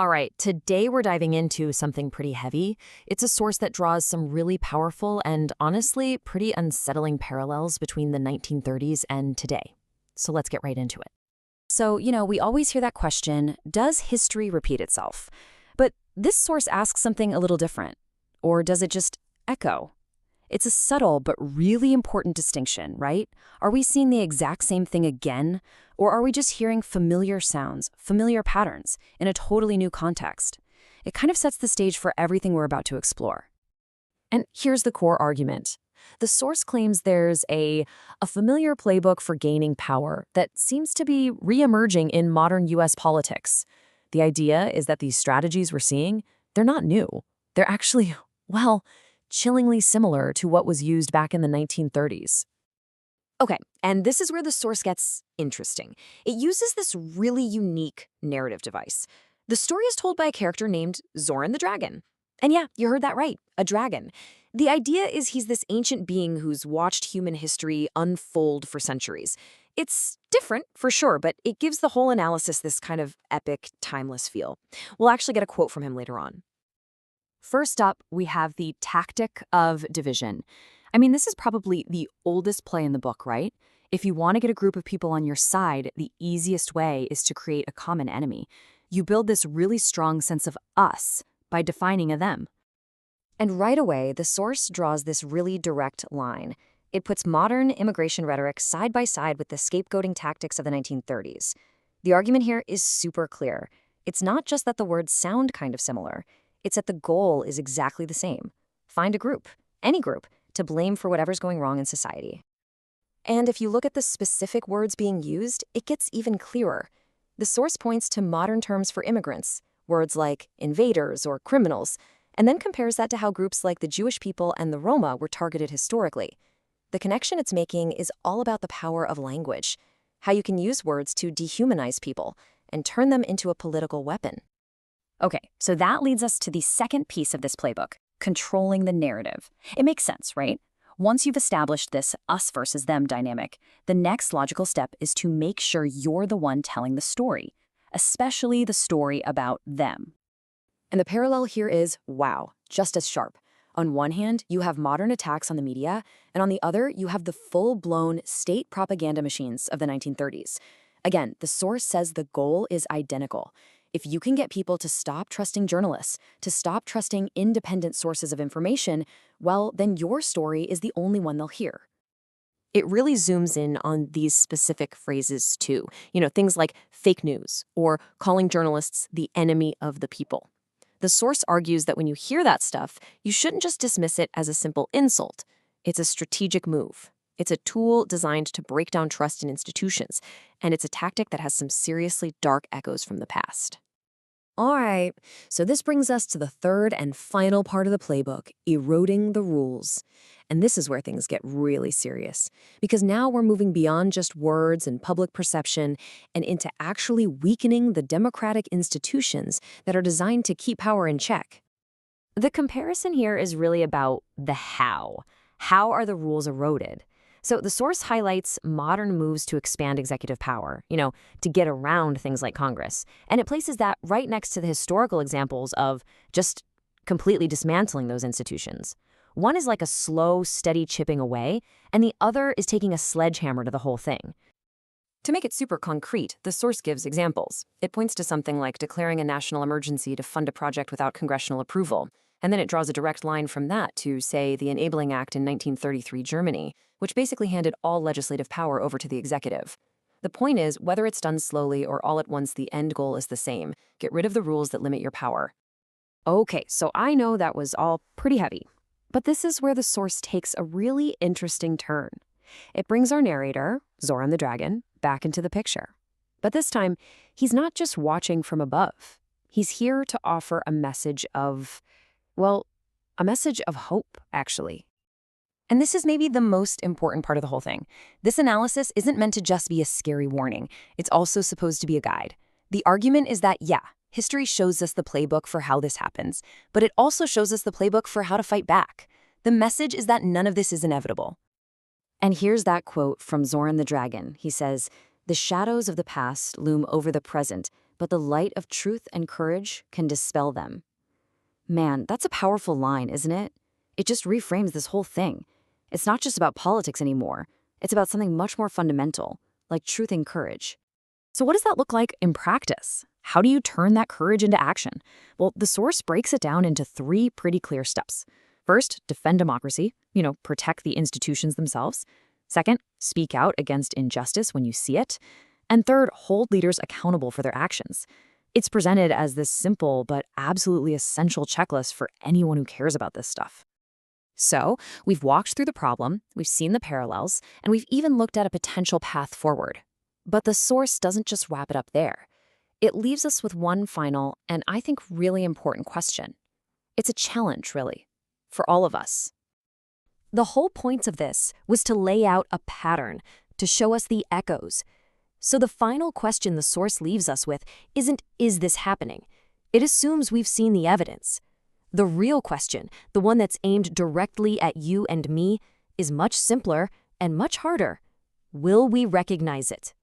All right, today we're diving into something pretty heavy. It's a source that draws some really powerful and honestly pretty unsettling parallels between the 1930s and today. So let's get right into it. So, we always hear that question, does history repeat itself? But this source asks something a little different. Or does it just echo? It's a subtle but really important distinction, right? Are we seeing the exact same thing again? Or are we just hearing familiar sounds, familiar patterns, in a totally new context? It kind of sets the stage for everything we're about to explore. And here's the core argument. The source claims there's a familiar playbook for gaining power that seems to be reemerging in modern US politics. The idea is that these strategies we're seeing, they're not new. They're actually, well, chillingly similar to what was used back in the 1930s. Okay, and this is where the source gets interesting. It uses this really unique narrative device. The story is told by a character named Zoran the Dragon. And yeah, you heard that right, a dragon. The idea is he's this ancient being who's watched human history unfold for centuries. It's different, for sure, but it gives the whole analysis this kind of epic, timeless feel. We'll actually get a quote from him later on. First up, we have the tactic of division. I mean, this is probably the oldest play in the book, right? If you want to get a group of people on your side, the easiest way is to create a common enemy. You build this really strong sense of us by defining a them. And right away, the source draws this really direct line. It puts modern immigration rhetoric side by side with the scapegoating tactics of the 1930s. The argument here is super clear. It's not just that the words sound kind of similar. It's that the goal is exactly the same. Find a group, any group, to blame for whatever's going wrong in society. And if you look at the specific words being used, it gets even clearer. The source points to modern terms for immigrants, words like invaders or criminals, and then compares that to how groups like the Jewish people and the Roma were targeted historically. The connection it's making is all about the power of language, how you can use words to dehumanize people and turn them into a political weapon. Okay, so that leads us to the second piece of this playbook, controlling the narrative. It makes sense, right? Once you've established this us versus them dynamic, the next logical step is to make sure you're the one telling the story, especially the story about them. And the parallel here is, wow, just as sharp. On one hand, you have modern attacks on the media, and on the other, you have the full-blown state propaganda machines of the 1930s. Again, the source says the goal is identical. If you can get people to stop trusting journalists, to stop trusting independent sources of information, well, then your story is the only one they'll hear. It really zooms in on these specific phrases too. Things like fake news or calling journalists the enemy of the people. The source argues that when you hear that stuff, you shouldn't just dismiss it as a simple insult. It's a strategic move. It's a tool designed to break down trust in institutions, and it's a tactic that has some seriously dark echoes from the past. All right, so this brings us to the third and final part of the playbook, eroding the rules. And this is where things get really serious, because now we're moving beyond just words and public perception and into actually weakening the democratic institutions that are designed to keep power in check. The comparison here is really about the how. How are the rules eroded? So the source highlights modern moves to expand executive power, to get around things like Congress. And it places that right next to the historical examples of just completely dismantling those institutions. One is like a slow, steady chipping away, and the other is taking a sledgehammer to the whole thing. To make it super concrete, the source gives examples. It points to something like declaring a national emergency to fund a project without congressional approval. And then it draws a direct line from that to, say, the Enabling Act in 1933 Germany, which basically handed all legislative power over to the executive. The point is, whether it's done slowly or all at once, the end goal is the same. Get rid of the rules that limit your power. Okay, so I know that was all pretty heavy. But this is where the source takes a really interesting turn. It brings our narrator, Zoran the Dragon, back into the picture. But this time, he's not just watching from above. He's here to offer a message of, well, a message of hope, actually. And this is maybe the most important part of the whole thing. This analysis isn't meant to just be a scary warning. It's also supposed to be a guide. The argument is that, yeah, history shows us the playbook for how this happens, but it also shows us the playbook for how to fight back. The message is that none of this is inevitable. And here's that quote from Zoran the Dragon. He says, "The shadows of the past loom over the present, but the light of truth and courage can dispel them. Man, that's a powerful line, isn't it? It just reframes this whole thing. It's not just about politics anymore. It's about something much more fundamental, like truth and courage. So what does that look like in practice? How do you turn that courage into action? Well, the source breaks it down into 3 pretty clear steps. First, defend democracy, protect the institutions themselves. Second, speak out against injustice when you see it. And third, hold leaders accountable for their actions. It's presented as this simple but absolutely essential checklist for anyone who cares about this stuff. So, we've walked through the problem, we've seen the parallels, and we've even looked at a potential path forward. But the source doesn't just wrap it up there. It leaves us with one final, and I think really important question. It's a challenge, really, for all of us. The whole point of this was to lay out a pattern, to show us the echoes. So the final question the source leaves us with isn't, is this happening? It assumes we've seen the evidence. The real question, the one that's aimed directly at you and me, is much simpler and much harder. Will we recognize it?